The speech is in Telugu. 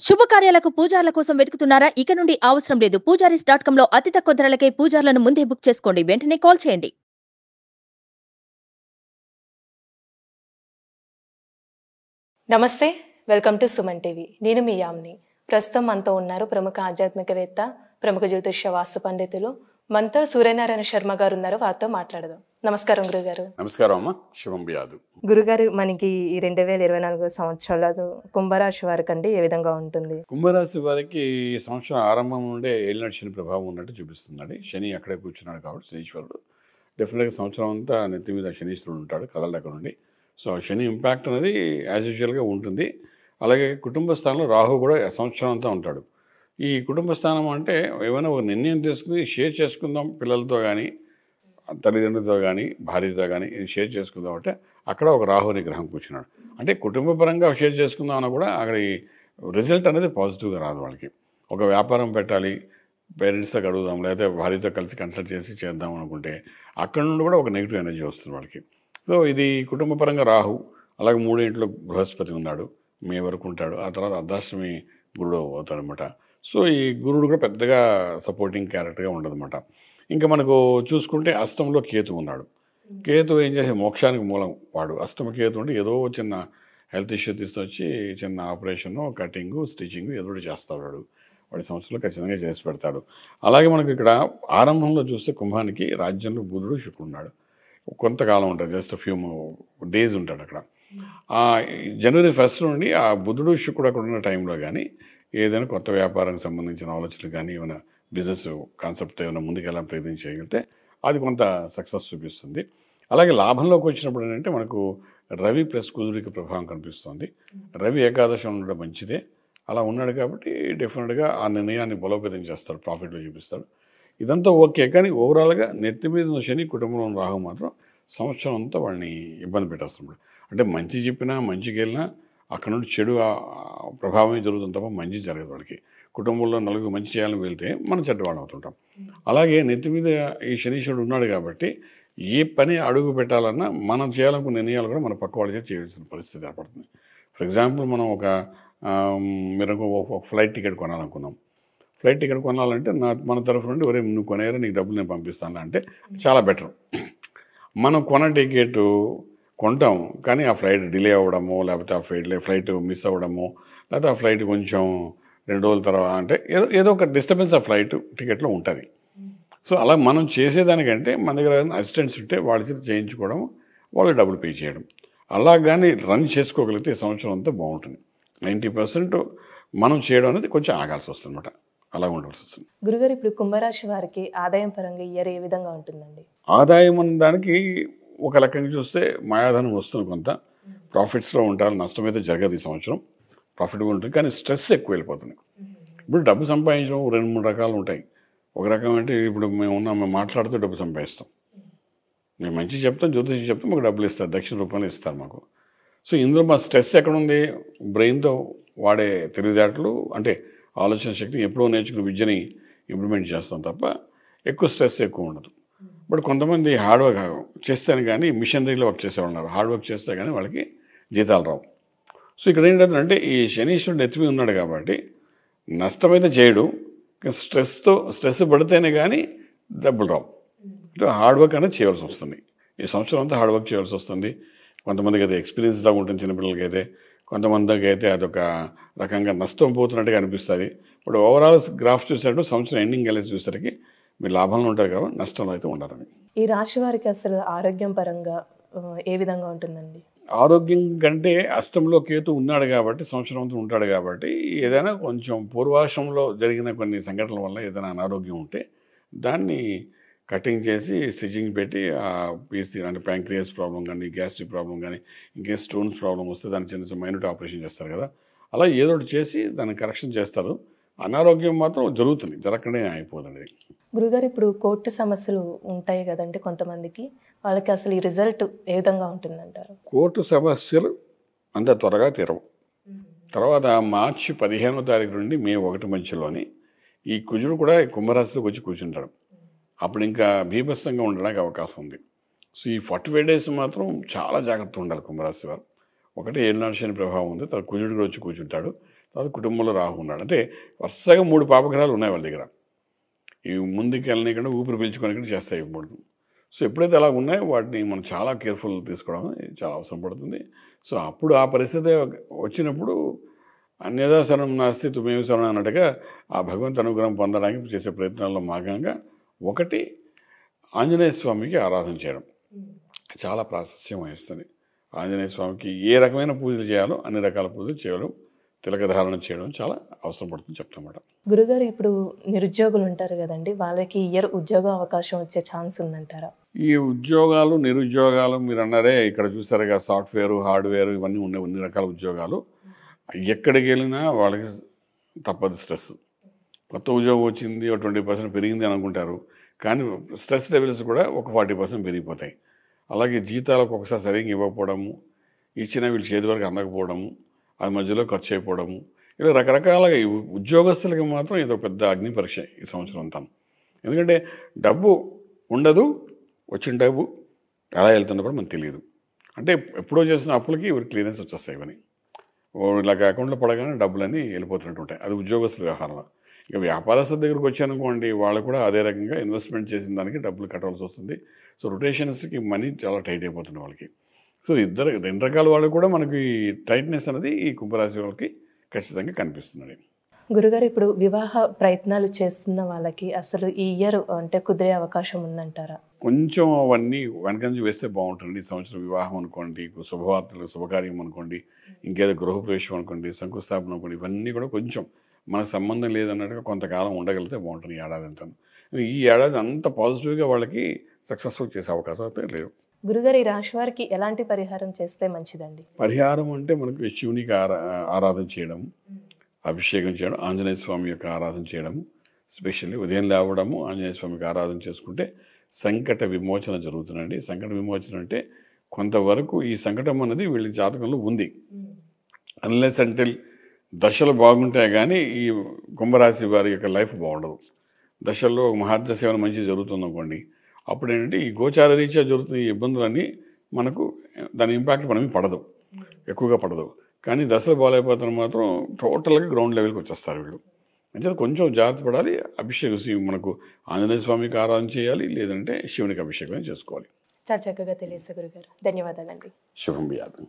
శుభకార్యాలకు పూజార్ల కోసం వెతుకుతున్నారా? ఇక నుండి అవసరం లేదు. పూజారీస్.com లో అతి తక్కువ ధరలకే పూజార్లను ముందే బుక్ చేసుకోండి. వెంటనే కాల్ చేయండి. నమస్తే, వెల్కమ్ టు సుమన్ టీవీ. నేను మీ యామ్ని. ప్రస్తుతం మనతో ఉన్నారు ప్రముఖ ఆధ్యాత్మికవేత్త, ప్రముఖ జ్యోతిష్య వాస్తు పండితులు మనతో సూర్యనారాయణ శర్మ గారు ఉన్నారు. వారితో మాట్లాడదాం. నమస్కారం గురుగారు. నమస్కారం అమ్మ, శుభం బియాదు. గురుగారు, మనకి ఈ 2024 సంవత్సరాల కుంభరాశి వారికి అండి ఏ విధంగా ఉంటుంది? కుంభరాశి వారికి సంవత్సరం ఆరంభం నుండే ఏలినాటి శని ప్రభావం ఉన్నట్టు చూపిస్తుందండి. శని అక్కడే కూర్చున్నాడు కాబట్టి శనీశ్వరుడు డెఫినెట్గా సంవత్సరం అంతా నెత్తి మీద శనీశ్వరుడు ఉంటాడు కదలడక్కడ నుండి. సో శని ఇంపాక్ట్ అనేది యాజ్ యూజువల్గా ఉంటుంది. అలాగే కుటుంబ స్థానంలో రాహు కూడా సంవత్సరం అంతా ఉంటాడు. ఈ కుటుంబ స్థానం అంటే ఏమైనా ఒక నిర్ణయం తీసుకుని షేర్ చేసుకుందాం పిల్లలతో కానీ, తల్లిదండ్రులతో కానీ, భార్యతో కానీ షేర్ చేసుకుందాం అంటే అక్కడ ఒక రాహుని గ్రహం కూర్చున్నాడు. అంటే కుటుంబపరంగా షేర్ చేసుకుందాం అన్న కూడా అక్కడ ఈ రిజల్ట్ అనేది పాజిటివ్గా రాదు వాళ్ళకి. ఒక వ్యాపారం పెట్టాలి, పేరెంట్స్తో అడుగుదాం, లేదా భార్యతో కలిసి కన్సల్ట్ చేసి చేద్దాం అనుకుంటే అక్కడ నుండి కూడా ఒక నెగిటివ్ ఎనర్జీ వస్తుంది వాళ్ళకి. సో ఇది కుటుంబపరంగా రాహు. అలాగే 3 ఇంట్లో బృహస్పతి ఉన్నాడు, మే వరకు ఉంటాడు. ఆ తర్వాత అర్ధాష్టమి గురుడు అవుతాడనమాట. సో ఈ గురుడు కూడా పెద్దగా సపోర్టింగ్ క్యారెక్టర్గా ఉండదన్నమాట. ఇంకా మనకు చూసుకుంటే అష్టంలో కేతు ఉన్నాడు. కేతు ఏం చేసే మోక్షానికి మూలం వాడు. అష్టమ కేతు అంటే ఏదో చిన్న హెల్త్ ఇష్యూ తీసుకొచ్చి చిన్న ఆపరేషను, కటింగు, స్టిచ్చింగ్ ఏదో ఒకటి చేస్తాడు. వాడి సంవత్సరంలో ఖచ్చితంగా చేసి పెడతాడు. అలాగే మనకు ఇక్కడ ఆరంభంలో చూస్తే కుంభానికి రాజ్యంలో బుధుడు శుక్రుడు ఉన్నాడు. కొంతకాలం ఉంటుంది, జస్ట్ ఫ్యూ డేస్ ఉంటాడు అక్కడ. జనవరి 1 నుండి ఆ బుధుడు శుక్రుడు అక్కడ ఉన్న టైంలో కానీ ఏదైనా కొత్త వ్యాపారానికి సంబంధించిన ఆలోచనలు కానీ, ఏమైనా బిజినెస్ కాన్సెప్ట్ ఏమైనా ముందుకెళ్ళాలని ప్రయత్నం చేయగలిగితే అది కొంత సక్సెస్ చూపిస్తుంది. అలాగే లాభంలోకి వచ్చినప్పుడు ఏంటంటే మనకు రవి ప్లస్ కుజుడికి ప్రభావం కనిపిస్తుంది. రవి ఏకాదశం ఉండడం మంచిదే. అలా ఉన్నాడు కాబట్టి డెఫినెట్గా ఆ నిర్ణయాన్ని బలోపేతం చేస్తాడు, ప్రాఫిట్లో చూపిస్తాడు. ఇదంతా ఓకే. కానీ ఓవరాల్గా నెత్తి మీద ఉన్న శని, కుటుంబంలో ఉన్న రాహు మాత్రం సంవత్సరం అంతా వాళ్ళని ఇబ్బంది పెట్టేస్తున్నాడు. అంటే మంచి చెప్పినా, మంచికి వెళ్ళినా అక్కడ నుండి చెడు ప్రభావమే జరుగుతుంది తప్ప మంచి జరగదు వాళ్ళకి. కుటుంబంలో నలుగురు మంచి చేయాలని వెళ్తే మనం చెడ్డవాళ్ళం అవుతుంటాం. అలాగే నెత్తి మీద ఈ శనీశ్వరుడు ఉన్నాడు కాబట్టి ఏ పని అడుగు పెట్టాలన్నా మనం చేయాలనుకున్న నిర్ణయాలు కూడా మన పక్క వాళ్ళ చేత చేయాల్సిన పరిస్థితి ఏర్పడుతుంది. ఫర్ ఎగ్జాంపుల్ మనం మీరు ఒక ఫ్లైట్ టికెట్ కొనాలనుకున్నాం. ఫ్లైట్ టికెట్ కొనాలంటే మన తరఫు నుండి ఒరే నువ్వు కొనేరా, నీకు డబ్బులు నేను పంపిస్తాను అంటే చాలా బెటర్. మనం కొన్న టికెట్ కొంటాం, కానీ ఆ ఫ్లైట్ డిలే అవ్వడము, లేకపోతే ఆ ఫ్లైట్ మిస్ అవ్వడము, లేకపోతే ఆ ఫ్లైట్ కొంచెం 2 రోజుల తర్వాత అంటే ఏదో ఒక డిస్టర్బెన్స్ ఆ ఫ్లైట్ టికెట్లో ఉంటుంది. సో అలా మనం చేసేదానికంటే మన దగ్గర అసిస్టెంట్స్ ఉంటే వాళ్ళ చేత చేయించుకోవడం, వాళ్ళు డబ్బులు పే చేయడం, అలా కానీ రన్ చేసుకోగలిగితే సంవత్సరం అంతా బాగుంటుంది. 90% మనం చేయడం అనేది కొంచెం ఆగాల్సి వస్తుంది అనమాట. అలా ఉండాల్సి వస్తుంది. గురుగారు, ఇప్పుడు కుంభరాశి వారికి ఆదాయం పరంగా ఇయర్ ఏ విధంగా ఉంటుందండి? ఆదాయం అన్న దానికి ఒక లెక్కగా చూస్తే మాయాధనం వస్తుంది, కొంత ప్రాఫిట్స్లో ఉంటారు. నష్టమైతే జరగదు ఈ సంవత్సరం, ప్రాఫిట్గా ఉంటుంది. కానీ స్ట్రెస్ ఎక్కువ వెళ్ళిపోతుంది. ఇప్పుడు డబ్బు సంపాదించడం 2-3 రకాలు ఉంటాయి. ఒక రకం అంటే ఇప్పుడు మేము మాట్లాడుతూ డబ్బు సంపాదిస్తాం. మేము మంచి చెప్తాం, జ్యోతిషి చెప్తాం, మాకు డబ్బులు ఇస్తారు, దక్షిణ రూపాయలు ఇస్తారు మాకు. సో ఇందులో మా స్ట్రెస్ ఎక్కడుంది? బ్రెయిన్తో వాడే తెలివితేటలు, అంటే ఆలోచన శక్తి, ఎప్పుడో నేర్చుకున్న విద్యని ఇంప్లిమెంట్ చేస్తాం తప్ప ఎక్కువ స్ట్రెస్ ఎక్కువ ఉండదు. బట్ కొంతమంది హార్డ్ వర్క్ చేస్తాను కానీ మిషనరీలో వర్క్ చేసేవాళ్ళు ఉన్నారు. హార్డ్ వర్క్ చేస్తే కానీ వాళ్ళకి జీతాలు రావు. సో ఇక్కడ ఏంటంటే ఈ శనీశ్వరుడు ఎత్తిమి ఉన్నాడు కాబట్టి నష్టమైతే చేయడు, స్ట్రెస్ పడితేనే కానీ డబ్బులు రావు. హార్డ్ వర్క్ అనేది చేయవలసి వస్తుంది. ఈ సంవత్సరం అంతా హార్డ్ వర్క్ చేయవలసి వస్తుంది. కొంతమందికి అయితే ఎక్స్పీరియన్స్గా ఉంటుంది, చిన్నపిల్లలకి అయితే. కొంతమందికి అయితే అదొక రకంగా నష్టం పోతున్నట్టుగా అనిపిస్తుంది. ఇప్పుడు ఓవరాల్ గ్రాఫ్ చూసినట్టు సంవత్సరం ఎండింగ్ వెళ్ళేసి చూసరికి మీరు లాభంలో ఉంటారు కాబట్టి నష్టంలో అయితే ఉండాలని. ఈ రాశి వారికి అసలు ఆరోగ్యం పరంగా ఏ విధంగా ఉంటుందండి? ఆరోగ్యం కంటే అష్టంలో కేతు ఉన్నాడు కాబట్టి సంవత్సరం అంతా ఉంటాడు కాబట్టి ఏదైనా కొంచెం పూర్వాశ్రంలో జరిగిన కొన్ని సంఘటనల వల్ల ఏదైనా అనారోగ్యం ఉంటే దాన్ని కటింగ్ చేసి స్టిచ్చింగ్ పెట్టి ఆ పీస్ అంటే ప్యాంక్రియాస్ ప్రాబ్లం కానీ, గ్యాస్ట్రిక్ ప్రాబ్లం కానీ, ఇంకే స్టోన్స్ ప్రాబ్లం వస్తే దాన్ని చిన్న చిన్న మైనూట్ ఆపరేషన్ చేస్తారు కదా, అలా ఏదో ఒకటి చేసి దాన్ని కరెక్షన్ చేస్తారు. అనారోగ్యం మాత్రం జరుగుతుంది, జరగకనే అయిపోతుంది. గురుగారు, ఇప్పుడు కోర్టు సమస్యలు ఉంటాయి కదండి కొంతమందికి, వాళ్ళకి అసలు ఈ రిజల్ట్ ఏ విధంగా ఉంటుందంటారు? కోర్టు సమస్యలు అంత త్వరగా తీరవు. తర్వాత మార్చి 15వ తారీఖు నుండి మే 1 మధ్యలోని ఈ కుజుడు కూడా కుంభరాశిలోకి వచ్చి కూర్చుంటాడు. అప్పుడు ఇంకా బీభత్సంగా ఉండడానికి అవకాశం ఉంది. సో ఈ 45 days మాత్రం చాలా జాగ్రత్తగా ఉండాలి కుంభరాశి వారు. ఒకటి ఏలినాటి శని ప్రభావం ఉంది, తర్వాత కుజుడు కూడా వచ్చి కూర్చుంటాడు. తర్వాత కుటుంబంలో రాహు ఉన్నాడు. అంటే వరుసగా 3 పాపగ్రహాలు ఉన్నాయి వాళ్ళ దగ్గర. ఈ ముందుకు వెళ్ళనీయకుండా ఊపిరి పీల్చుకోనికుండా చేస్తాయి 3. సో ఎప్పుడైతే అలా ఉన్నాయో వాటిని మనం చాలా కేర్ఫుల్ తీసుకోవడం చాలా అవసరం పడుతుంది. సో అప్పుడు ఆ పరిస్థితి వచ్చినప్పుడు అన్యదా శరణం నాస్తి తుమేవ శరణం అన్నట్టుగా ఆ భగవంతు అనుగ్రహం పొందడానికి చేసే ప్రయత్నాల్లో భాగంగా ఒకటి ఆంజనేయ స్వామికి ఆరాధన చేయడం చాలా ప్రాశస్త్యం వహిస్తుంది. ఆంజనేయ స్వామికి ఏ రకమైన పూజలు చేయాలో అన్ని రకాల పూజలు చేయడం, తిలక ధారణ చేయడం చాలా అవసరం పడుతుంది చెప్తామాట. గురుగారు, ఇప్పుడు నిరుద్యోగులు ఉంటారు కదండి, వాళ్ళకి ఇయర్ ఉద్యోగ అవకాశం వచ్చే ఛాన్స్ ఉందంటారా? ఈ ఉద్యోగాలు నిరుద్యోగాలు మీరు అన్నారే, ఇక్కడ చూసారుగా సాఫ్ట్వేర్ హార్డ్వేర్ ఇవన్నీ ఉన్నాయి, అన్ని రకాల ఉద్యోగాలు. ఎక్కడికి వెళ్ళినా వాళ్ళకి తప్పదు స్ట్రెస్. కొత్త ఉద్యోగం వచ్చింది, ఒక 20% పెరిగింది అని అనుకుంటారు, కానీ స్ట్రెస్ లెవెల్స్ కూడా ఒక 40% పెరిగిపోతాయి. అలాగే జీతాలకు ఒకసారి సరిగ్గా ఇవ్వకపోవడము, ఇచ్చిన వీళ్ళు చేతి వరకు అందకపోవడము, అది మధ్యలో ఖర్చు అయిపోవడము, ఇలా రకరకాలుగా ఈ ఉద్యోగస్తులకి మాత్రం ఇదో పెద్ద అగ్ని పరీక్ష ఈ సంవత్సరం అంతా. ఎందుకంటే డబ్బు ఉండదు, వచ్చిన డబ్బు ఎలా వెళ్తుందో కూడా మనకు తెలియదు. అంటే ఎప్పుడో చేసిన అప్పులకి ఇవి క్లియరెన్స్ వచ్చేస్తాయి. ఇవన్నీ ఇలాగ అకౌంట్లో పడగానే డబ్బులన్నీ వెళ్ళిపోతున్నట్టు ఉంటాయి. అది ఉద్యోగస్తుల వ్యవహారంలో. ఇక వ్యాపారస్తుల దగ్గరికి వచ్చానుకోండి, వాళ్ళు కూడా అదే రకంగా ఇన్వెస్ట్మెంట్ చేసిన దానికి డబ్బులు కట్టవలసి వస్తుంది. సో రొటేషన్స్కి మనీ చాలా టైట్ అయిపోతుంది వాళ్ళకి. సో రెండు రకాల వాళ్ళు కూడా మనకి టైట్నెస్ అనేది ఈ కుంభరాశి వాళ్ళకి ఖచ్చితంగా కనిపిస్తున్నది. గురుగారు, ఇప్పుడు వివాహ ప్రయత్నాలు చేస్తున్న వాళ్ళకి అసలు ఈ ఇయర్ అంటే కుదిరే అవకాశం ఉందంటారా? కొంచెం అవన్నీ వెనకంజి వేస్తే బాగుంటుంది. ఈ సంవత్సరం వివాహం అనుకోండి, శుభవార్తలు శుభకార్యం అనుకోండి, ఇంకేదో గృహప్రవేశం అనుకోండి, శంకుస్థాపన అనుకోండి, ఇవన్నీ కూడా కొంచెం మనకు సంబంధం లేదన్నట్టుగా కొంతకాలం ఉండగలిగితే బాగుంటుంది ఈ ఏడాది అంతా. ఈ ఏడాది అంత పాజిటివ్గా వాళ్ళకి సక్సెస్ఫుల్ చేసే అవకాశం అయితే లేదు. గురుగారు, ఈ రాశి వారికి ఎలాంటి పరిహారం చేస్తే మంచిదండి? పరిహారం అంటే మనకు శివునికి ఆరాధన చేయడం, అభిషేకం చేయడం, ఆంజనేయ స్వామి యొక్క ఆరాధన చేయడం, స్పెషల్లీ ఉదయం లేవడము ఆంజనేయ స్వామికి ఆరాధన చేసుకుంటే సంకట విమోచన జరుగుతుందండి. సంకట విమోచన అంటే కొంతవరకు ఈ సంకటం అన్నది వీళ్ళ జాతకంలో ఉంది. అన్లెస్ అంటిల్ దశలు బాగుంటాయి కానీ ఈ కుంభరాశి వారి యొక్క లైఫ్ బాగుండదు. దశల్లో ఒక మహాదశ ఏమైనా మంచి జరుగుతుంది అనుకోండి, అప్పుడు ఏంటంటే ఈ గోచార రీత్యా జరుగుతున్న ఈ ఇబ్బందులన్నీ మనకు దాని ఇంపాక్ట్ మనమే పడదు, ఎక్కువగా పడదు. కానీ దశలు బాగాలేకపోతున్న మాత్రం టోటల్గా గ్రౌండ్ లెవెల్కి వచ్చేస్తారు వీళ్ళు. అంటే కొంచెం జాగ్రత్త పడాలి. అభిషేకం మనకు ఆంజనేయ స్వామికి ఆరాధన చేయాలి, లేదంటే శివునికి అభిషేకం చేసుకోవాలి. చాలా చక్కగా తెలియదు గురుగారు, ధన్యవాదాలండి. శుభం వ్యాధం.